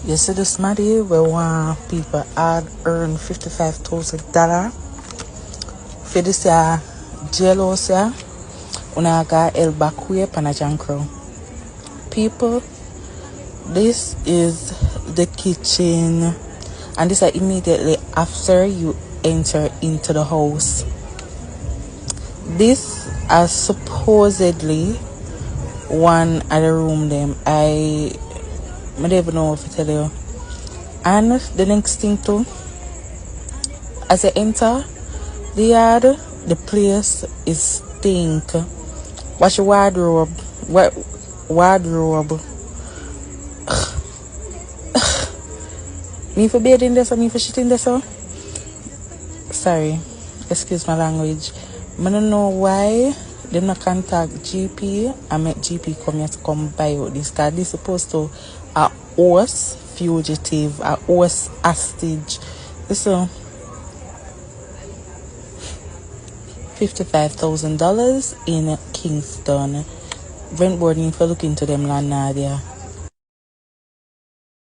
You see this money we want people had earn $55,000 for this jail house here. Una ga el bakwe panajankro. People, this is the kitchen, and this is immediately after you enter into the house. This is supposedly one of the room them. I don't even know if I tell you. And the next thing too, as I enter the yard, the place is stink. Watch your wardrobe. Wardrobe. Me for bed in this or me for shit in this or? Sorry. Excuse my language. I don't know why they not contact GP and make GP come here to come buy out this car. This is supposed to a horse fugitive, a horse hostage. So $55,000 in Kingston. Rent board need to look into them land there.